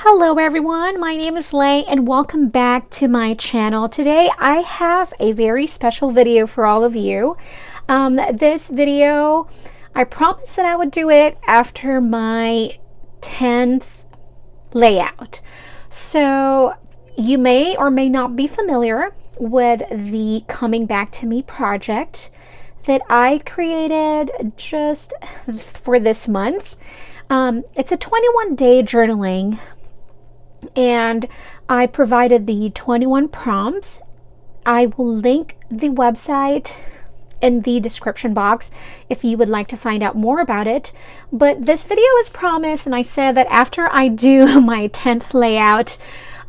Hello everyone, my name is Lhey and welcome back to my channel. Today I have a very special video for all of you. This video, I promised that I would do it after my 10th layout. So you may or may not be familiar with the Coming Back to Me project that I created just for this month. It's a 21-day journaling, and I provided the 21 prompts. I will link the website in the description box if you would like to find out more about it. But this video is promised, and I said that after I do my 10th layout,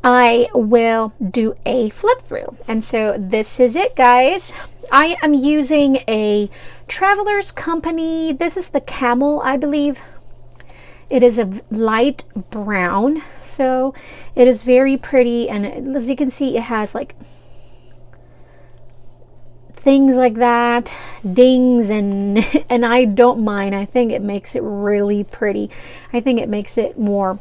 I will do a flip through. And so this is it, guys. I am using a Traveler's Company. This is the Camel, I believe. It is a light brown, so it is very pretty, and as you can see, it has like things like that, dings, and I don't mind. I think it makes it really pretty. I think it makes it more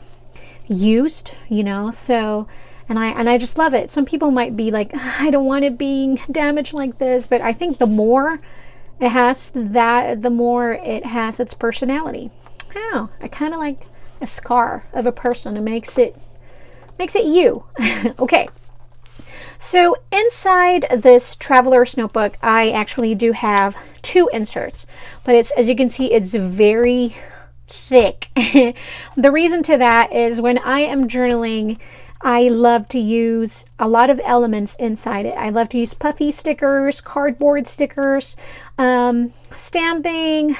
used, you know. So and I just love it. Some people might be like, I don't want it being damaged like this, but I think the more it has that, the more it has its personality. Oh, I kind of like a scar of a person. It makes it you. Okay. So inside this traveler's notebook, I actually do have two inserts, but it's, as you can see, it's very thick. The reason to that is when I am journaling, I love to use a lot of elements inside it. I love to use puffy stickers, cardboard stickers, stamping,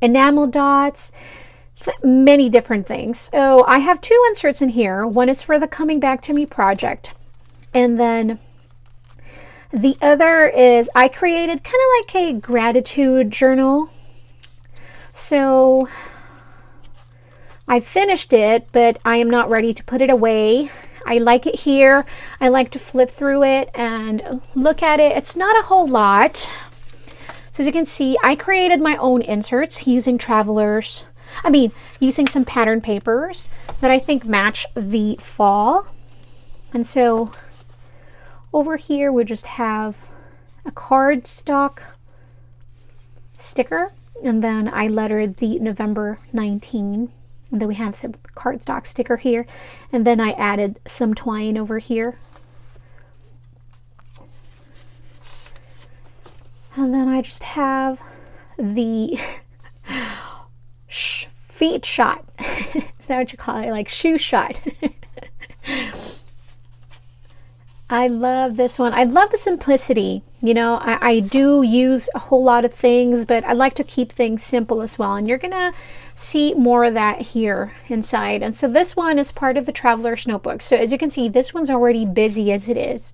enamel dots, many different things. So I have two inserts in here. One is for the Coming Back to Me project, and then the other is I created kind of like a gratitude journal. So I finished it, but I am not ready to put it away. I like it here. I like to flip through it and look at it. It's not a whole lot. So as you can see, I created my own inserts using using some pattern papers that I think match the fall. And so over here we just have a cardstock sticker, and then I lettered the November 19, and then we have some cardstock sticker here, and then I added some twine over here. And then I just have the feet shot. Is that what you call it? Like shoe shot. I love this one. I love the simplicity. You know, I do use a whole lot of things, but I like to keep things simple as well. And you're going to see more of that here inside. And so this one is part of the Traveler's Notebook. So as you can see, this one's already busy as it is.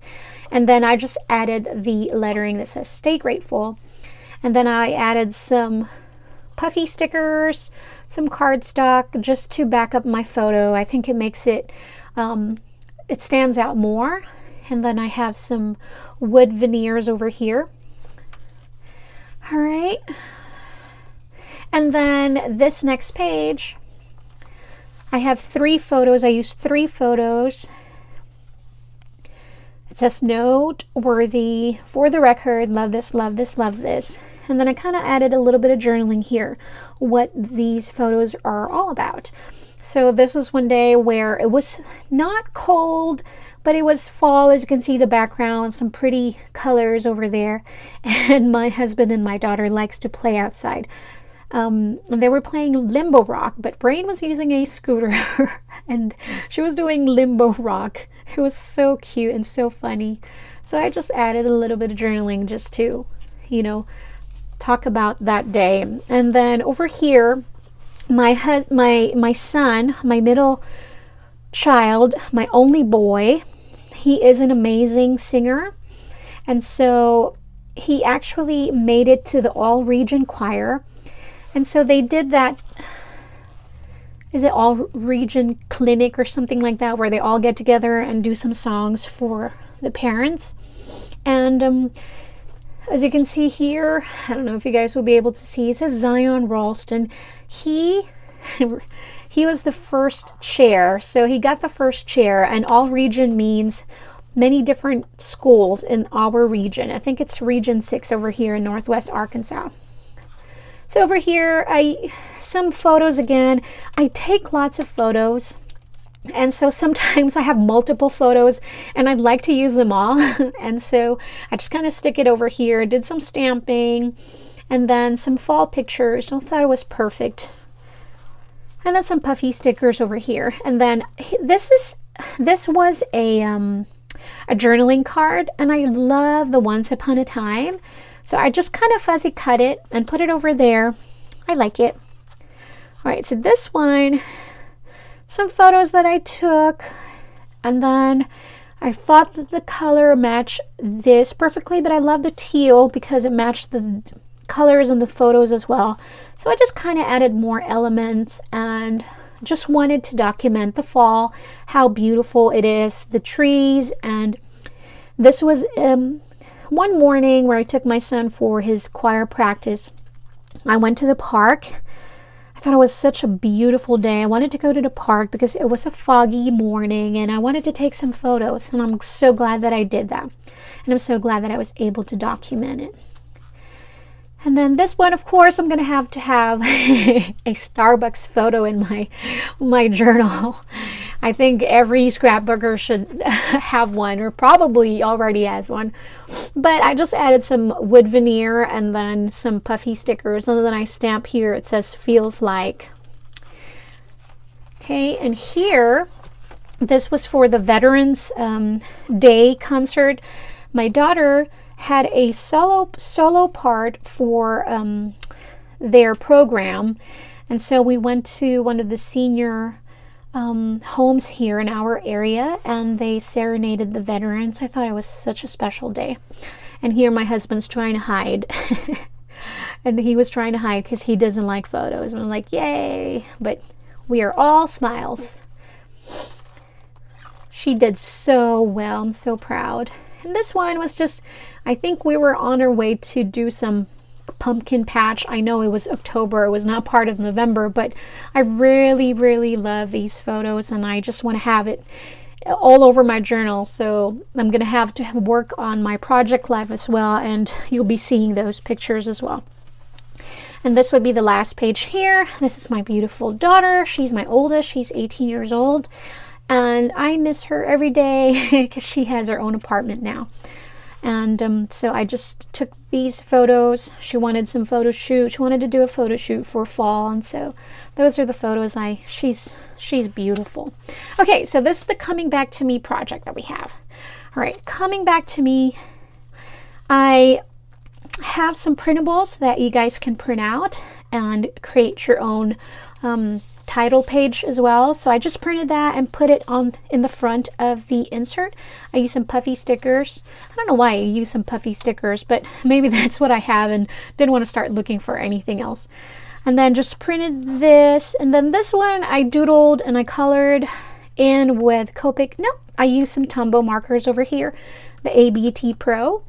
And then I just added the lettering that says stay grateful. And then I added some puffy stickers, some cardstock just to back up my photo. I think it makes it, it stands out more. And then I have some wood veneers over here. All right. And then this next page, I have 3 photos. I used 3 photos. It says noteworthy, for the record, love this, love this, love this. And then I kind of added a little bit of journaling here, what these photos are all about. So this is one day where it was not cold, but it was fall. As you can see, the background, some pretty colors over there. And my husband and my daughter likes to play outside. They were playing limbo rock, but Brain was using a scooter and she was doing limbo rock. It was so cute and so funny. So I just added a little bit of journaling just to, you know, talk about that day. And then over here, my son, my middle child, my only boy, he is an amazing singer, and so he actually made it to the all region choir. And so they did that, is it all region clinic or something like that, where they all get together and do some songs for the parents. And as you can see here, I don't know if you guys will be able to see, it says Zion Ralston. He he was the first chair. So he got the first chair, and all region means many different schools in our region. I think it's region 6 over here in Northwest Arkansas. So over here, some photos again. I take lots of photos. And so sometimes I have multiple photos and I'd like to use them all. And so I just kind of stick it over here, did some stamping, and then some fall pictures. I thought it was perfect. And then some puffy stickers over here. And then this was a journaling card, and I love the Once Upon a Time. So I just kind of fuzzy cut it and put it over there. I like it. All right, so this one, some photos that I took, and then I thought that the color matched this perfectly, but I love the teal because it matched the colors in the photos as well. So I just kind of added more elements and just wanted to document the fall, how beautiful it is, the trees. And this was one morning where I took my son for his choir practice. I went to the park. I thought it was such a beautiful day. I wanted to go to the park because it was a foggy morning and I wanted to take some photos, and I'm so glad that I did that. And I'm so glad that I was able to document it. And then this one, of course, I'm going to have a Starbucks photo in my journal. I think every scrapbooker should have one, or probably already has one. But I just added some wood veneer and then some puffy stickers, and then I stamp here. It says "feels like." Okay, and here, this was for the Veterans Day concert. My daughter had a solo part for their program, and so we went to one of the senior homes here in our area, and they serenaded the veterans. I thought it was such a special day. And here my husband's trying to hide. And he was trying to hide because he doesn't like photos. And I'm like, yay! But we are all smiles. She did so well. I'm so proud. And this one was just, I think we were on our way to do some pumpkin patch. I know it was October, it was not part of November, but I really, really love these photos, and I just want to have it all over my journal. So I'm going to have to work on my project life as well, and you'll be seeing those pictures as well. And this would be the last page here. This is my beautiful daughter. She's my oldest. She's 18 years old, and I miss her every day because she has her own apartment now. And so I just took these photos. She wanted some photo shoot. She wanted to do a photo shoot for fall, and so those are the photos. She's beautiful. Okay, so this is the Coming Back to Me project that we have. All right, Coming Back to Me. I have some printables that you guys can print out and create your own title page as well. So I just printed that and put it on in the front of the insert. I used some puffy stickers. I don't know why I used some puffy stickers, but maybe that's what I have and didn't want to start looking for anything else. And then just printed this, and then this one I doodled and I colored in with Copic. No, I used some Tombow markers over here, the ABT Pro,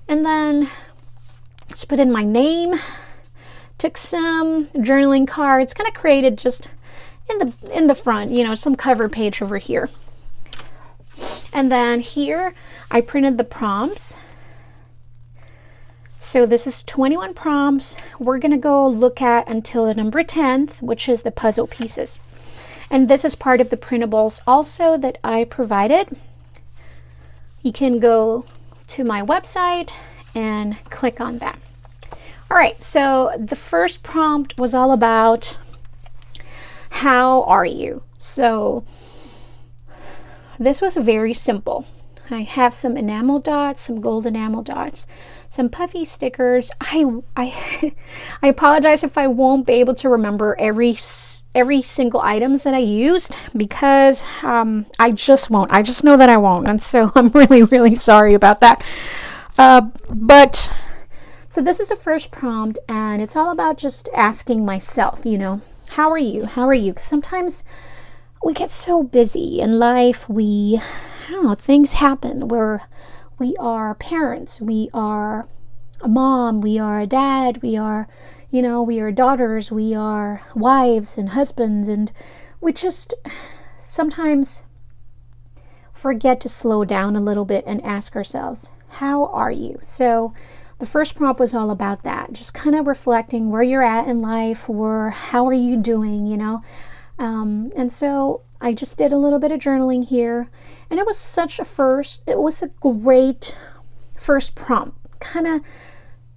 and then just put in my name. Took some journaling cards, kind of created just in the front, you know, some cover page over here. And then here I printed the prompts. So this is 21 prompts. We're going to go look at until the number 10th, which is the puzzle pieces. And this is part of the printables also that I provided. You can go to my website and click on that. All right, so the first prompt was all about how are you? So this was very simple. I have some enamel dots, some gold enamel dots, some puffy stickers. I apologize if I won't be able to remember every single items that I used, because I just won't. I just know that I won't, and so I'm really sorry about that. So this is the first prompt, and it's all about just asking myself, you know, how are you? How are you? Sometimes we get so busy in life, I don't know, things happen where we are parents, we are a mom, we are a dad, we are, You know, we are daughters, we are wives and husbands, and we just sometimes forget to slow down a little bit and ask ourselves, how are you? So the first prompt was all about that, just kind of reflecting where you're at in life, or how are you doing, you know? And so I just did a little bit of journaling here, and it was it was a great first prompt, kind of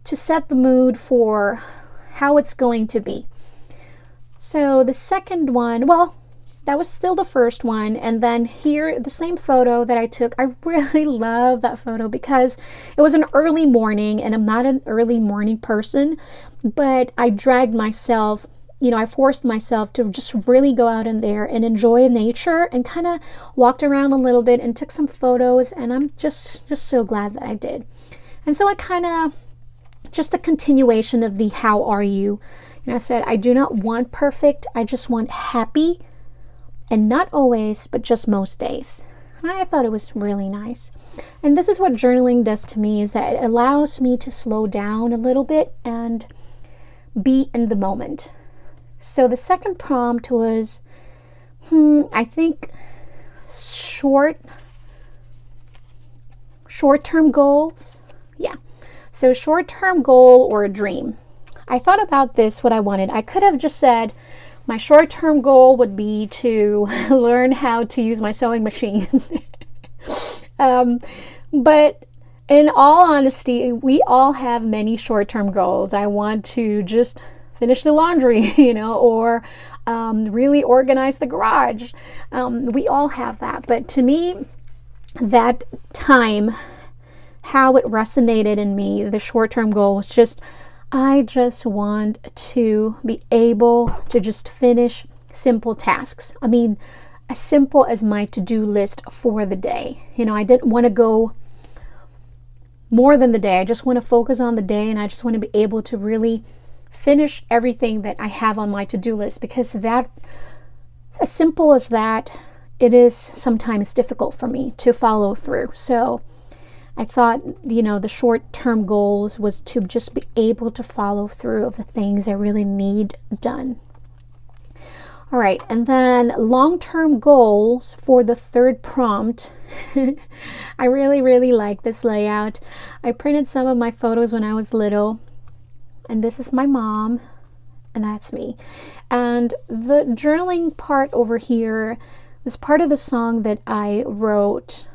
to set the mood for how it's going to be. So the second one, well, that was still the first one. And then here, the same photo that I took, I really love that photo because it was an early morning, and I'm not an early morning person, but I dragged myself, you know, I forced myself to just really go out in there and enjoy nature, and kind of walked around a little bit and took some photos, and I'm just so glad that I did. And so I kind of, just a continuation of the how are you. And I said, I do not want perfect, I just want happy. And not always, but just most days. I thought it was really nice. And this is what journaling does to me, is that it allows me to slow down a little bit and be in the moment. So the second prompt was, I think short-term goals. Yeah. So short-term goal or a dream. I thought about this, what I wanted. I could have just said, my short-term goal would be to learn how to use my sewing machine. But in all honesty, we all have many short-term goals. I want to just finish the laundry, you know, or really organize the garage. We all have that. But to me, that time, how it resonated in me, the short-term goal was just, I just want to be able to just finish simple tasks. I mean, as simple as my to-do list for the day. You know, I didn't want to go more than the day. I just want to focus on the day, and I just want to be able to really finish everything that I have on my to-do list, because that, as simple as that, it is sometimes difficult for me to follow through. So I thought, you know, the short-term goals was to just be able to follow through of the things I really need done. All right, and then long-term goals for the third prompt. I really like this layout. I printed some of my photos when I was little, and this is my mom, and that's me. And the journaling part over here is part of the song that I wrote.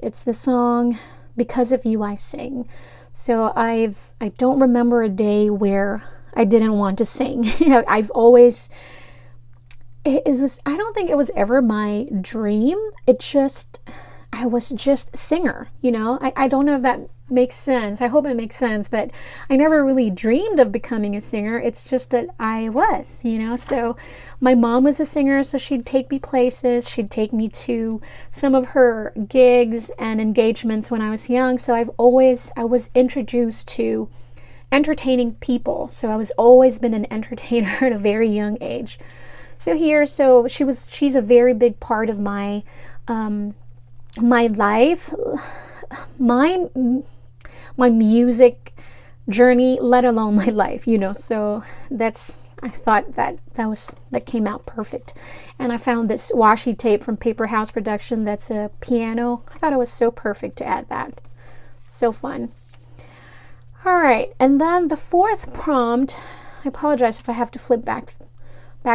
It's the song Because of You I Sing. So I don't remember a day where I didn't want to sing. I've always, I don't think it was ever my dream. I was just a singer, you know. I don't know if that makes sense. I hope it makes sense that I never really dreamed of becoming a singer. It's just that I was, you know. So my mom was a singer, so she'd take me places. She'd take me to some of her gigs and engagements when I was young. So I was introduced to entertaining people. So I was always been an entertainer at a very young age. So she's a very big part of my my life, my music journey, let alone my life, you know. So I thought that came out perfect. And I found this washi tape from Paper House Production that's a piano. I thought it was so perfect to add that. So fun. All right, and then the fourth prompt, I apologize if I have to flip back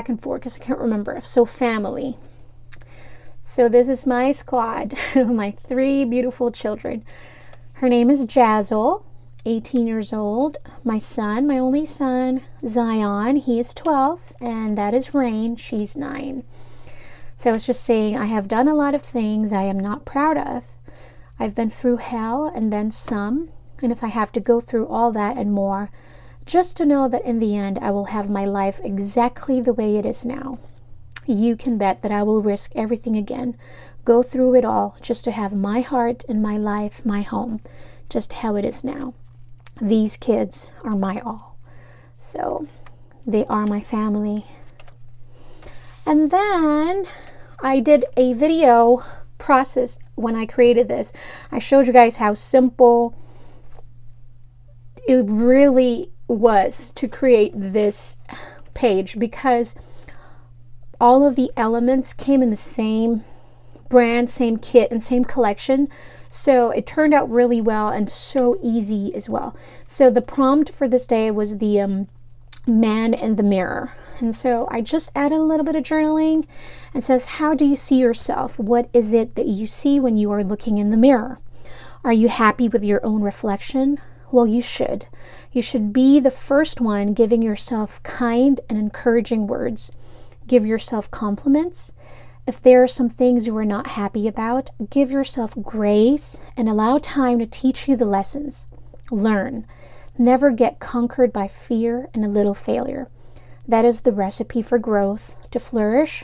and forth because I can't remember. So family. So this is my squad, my 3 beautiful children. Her name is Jazzle, 18 years old. My son, my only son, Zion, he is 12, and that is Rain, she's 9. So I was just saying, I have done a lot of things I am not proud of. I've been through hell and then some, and if I have to go through all that and more, just to know that in the end I will have my life exactly the way it is now. You can bet that I will risk everything again, go through it all, just to have my heart and my life, my home, just how it is now. These kids are my all. So they are my family. And then I did a video process when I created this. I showed you guys how simple it really was to create this page because all of the elements came in the same brand, same kit, and same collection. So it turned out really well and so easy as well. So the prompt for this day was the man in the mirror. And so I just added a little bit of journaling and says, how do you see yourself? What is it that you see when you are looking in the mirror? Are you happy with your own reflection? Well, you should. You should be the first one giving yourself kind and encouraging words. Give yourself compliments. If there are some things you are not happy about, give yourself grace and allow time to teach you the lessons. Learn. Never get conquered by fear and a little failure. That is the recipe for growth. To flourish,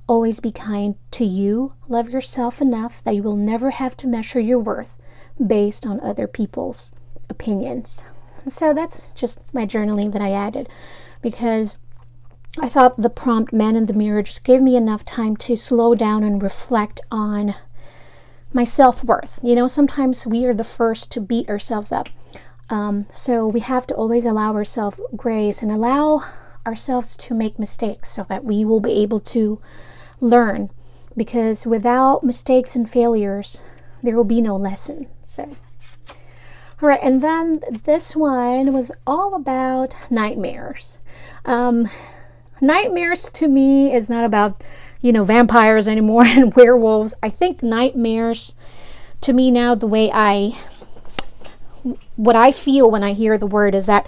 always be kind to you. Love yourself enough that you will never have to measure your worth based on other people's opinions. So that's just my journaling that I added because I thought the prompt man in the mirror just gave me enough time to slow down and reflect on my self-worth. You know, sometimes we are the first to beat ourselves up. So we have to always allow ourselves grace and allow ourselves to make mistakes so that we will be able to learn, because without mistakes and failures, there will be no lesson. So, all right. And then this one was all about nightmares. Nightmares to me is not about, vampires anymore and werewolves. I think nightmares to me now, what I feel when I hear the word is that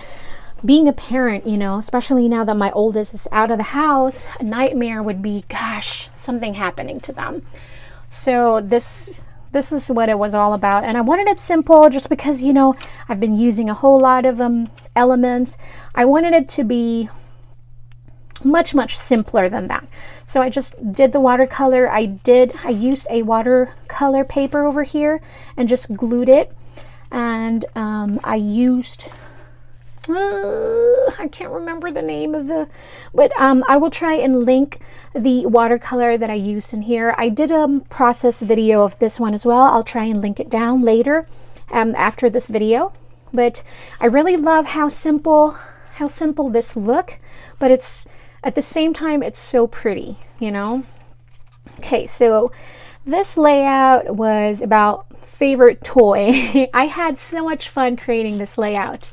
being a parent, especially now that my oldest is out of the house, a nightmare would be, gosh, something happening to them. So this is what it was all about. And I wanted it simple just because, I've been using a whole lot of elements. I wanted it to be much, much simpler than that. So I just did the watercolor. I used a watercolor paper over here and just glued it. And I used, I can't remember the name of but I will try and link the watercolor that I used in here. I did a process video of this one as well. I'll try and link it down later after this video. But I really love how simple this look, but it's at the same time, it's so pretty, Okay, so this layout was about favorite toy. I had so much fun creating this layout.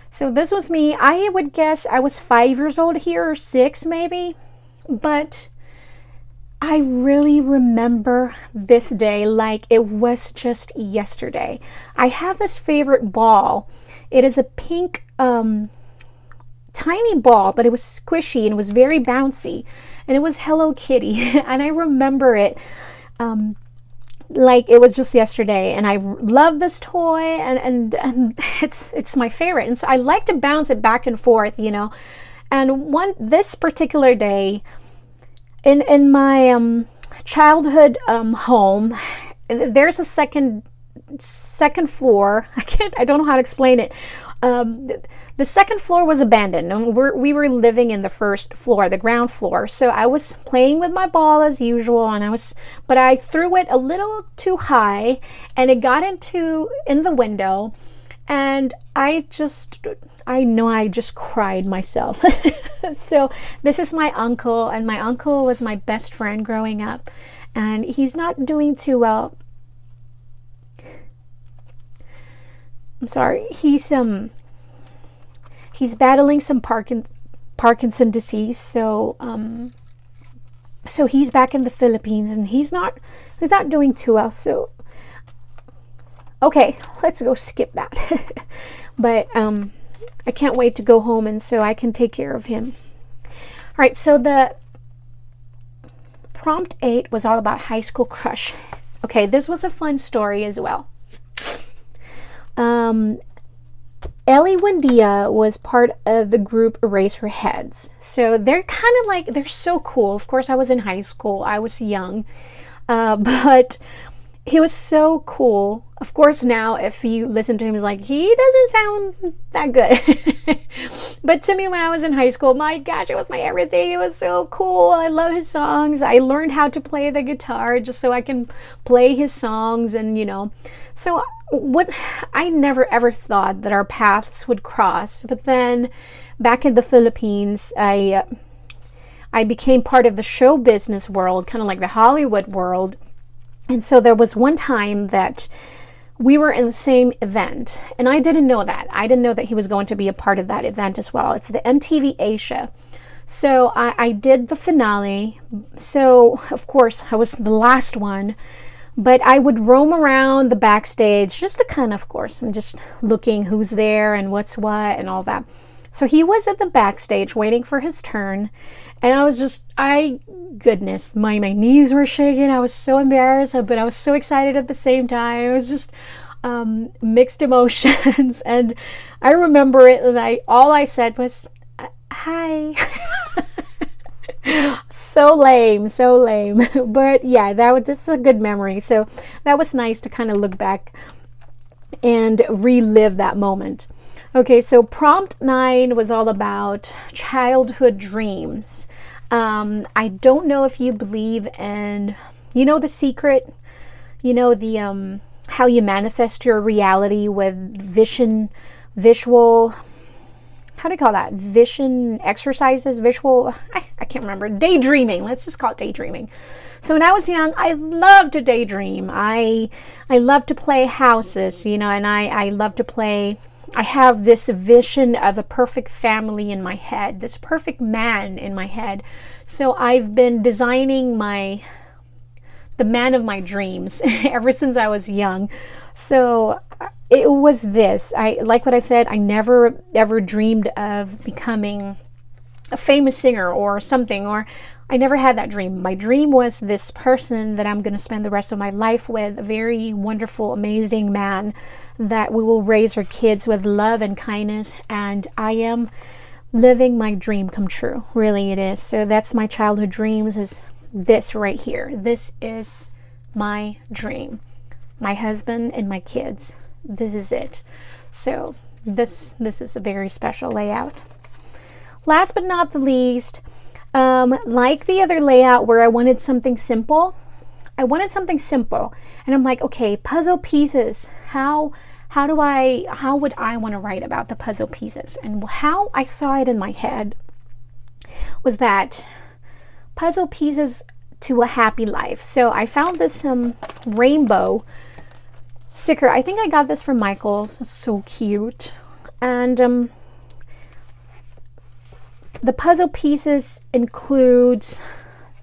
So this was me. I would guess I was 5 years old here, or 6 maybe, but I really remember this day like it was just yesterday. I have this favorite ball. It is a pink tiny ball, but it was squishy and it was very bouncy, and it was Hello Kitty. And I remember it like it was just yesterday, and I love this toy, and it's my favorite, and so I like to bounce it back and forth, And this particular day in my childhood home, there's a second floor. I don't know how to explain it. The second floor was abandoned, and we were living in the first floor, the ground floor. So I was playing with my ball as usual, but I threw it a little too high, and it got in the window, and I just cried myself. So this is my uncle, and my uncle was my best friend growing up, and he's not doing too well. I'm sorry. He's battling some Parkinson disease, so he's back in the Philippines, and he's not doing too well. So okay, let's go skip that. But I can't wait to go home, and so I can take care of him. All right, so the prompt 8 was all about high school crush. Okay, this was a fun story as well. Ellie Wendia was part of the group Eraserheads. So they're kind of they're so cool. Of course, I was in high school. I was young. But he was so cool. Of course, now if you listen to him, it's like, he doesn't sound that good. But to me, when I was in high school, my gosh, it was my everything. It was so cool. I love his songs. I learned how to play the guitar just so I can play his songs. And, you know, so what I never ever thought that our paths would cross. But then back in the Philippines, I became part of the show business world, kind of like the Hollywood world. And so there was one time that we were in the same event, and I didn't know that. I didn't know that he was going to be a part of that event as well. It's the MTV Asia. So I did the finale. So, of course, I was the last one, but I would roam around the backstage just to kind of course, and just looking who's there and what's what and all that. So he was at the backstage waiting for his turn. And I was just, goodness, my knees were shaking. I was so embarrassed, but I was so excited at the same time. It was just mixed emotions. And I remember it, and all I said was, hi. So lame, so lame. But yeah, this is a good memory. So that was nice to kind of look back and relive that moment. Okay, so prompt 9 was all about childhood dreams. I don't know if you believe in, you know, The Secret, you know, the how you manifest your reality with visual, how do you call that? Vision exercises, I can't remember. Daydreaming. Let's just call it daydreaming. So when I was young, I loved to daydream. I love to play houses, you know, and I love to play. I have this vision of a perfect family in my head, this perfect man in my head. So I've been designing the man of my dreams ever since I was young. So it was this. Like what I said, I never ever dreamed of becoming a famous singer or something, or I never had that dream. My dream was this person that I'm going to spend the rest of my life with, a very wonderful, amazing man that we will raise our kids with love and kindness. And I am living my dream come true. Really, it is. So that's my childhood dreams, is this right here. This is my dream. My husband and my kids. This is it. So this is a very special layout. Last but not the least, like the other layout where I wanted something simple, and I'm like, okay, puzzle pieces. How would I want to write about the puzzle pieces? And how I saw it in my head was that puzzle pieces to a happy life. So I found this rainbow sticker. I think I got this from Michael's. It's so cute. And the puzzle pieces includes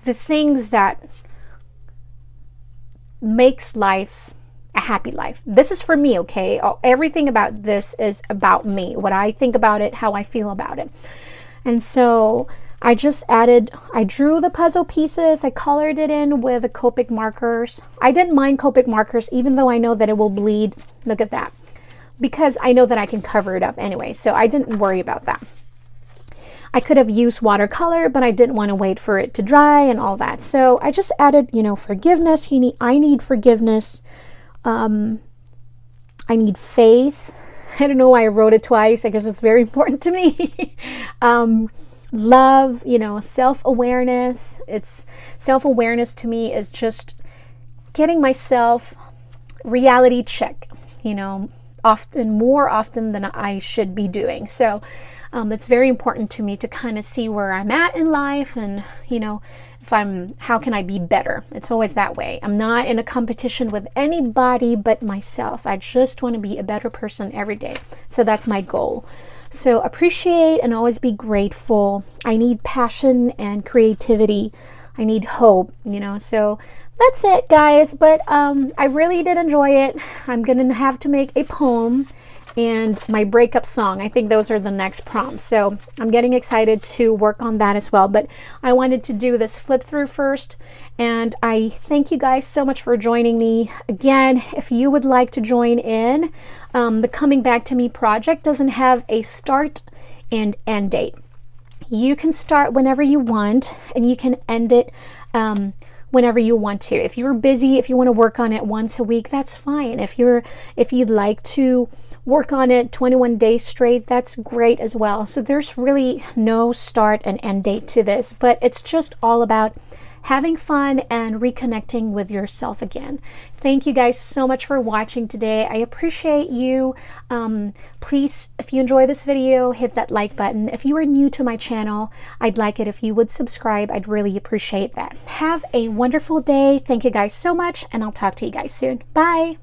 the things that makes life a happy life. This is for me, okay? Everything about this is about me, what I think about it, how I feel about it. And so I drew the puzzle pieces, I colored it in with the Copic markers. I didn't mind Copic markers, even though I know that it will bleed. Look at that. Because I know that I can cover it up anyway, so I didn't worry about that. I could have used watercolor, but I didn't want to wait for it to dry and all that. So I just added, you know, forgiveness. I need forgiveness. I need faith. I don't know why I wrote it twice. I guess it's very important to me. Love, you know, self-awareness. Self-awareness to me is just getting myself reality check, you know, more often than I should be doing. So it's very important to me to kind of see where I'm at in life, and, you know, how can I be better? It's always that way. I'm not in a competition with anybody but myself. I just want to be a better person every day. So that's my goal. So appreciate and always be grateful. I need passion and creativity. I need hope, you know. So that's it, guys. But I really did enjoy it. I'm going to have to make a poem and my breakup song. I think those are the next prompts. So I'm getting excited to work on that as well. But I wanted to do this flip through first. And I thank you guys so much for joining me. Again, if you would like to join in, the Coming Back to Me project doesn't have a start and end date. You can start whenever you want, and you can end it whenever you want to. If you're busy, if you want to work on it once a week, that's fine. If you'd like to work on it 21 days straight, that's great as well. So there's really no start and end date to this, but it's just all about having fun and reconnecting with yourself again. Thank you guys so much for watching today. I appreciate you. Please, if you enjoy this video, hit that like button. If you are new to my channel, I'd like it if you would subscribe. I'd really appreciate that. Have a wonderful day. Thank you guys so much, and I'll talk to you guys soon. Bye.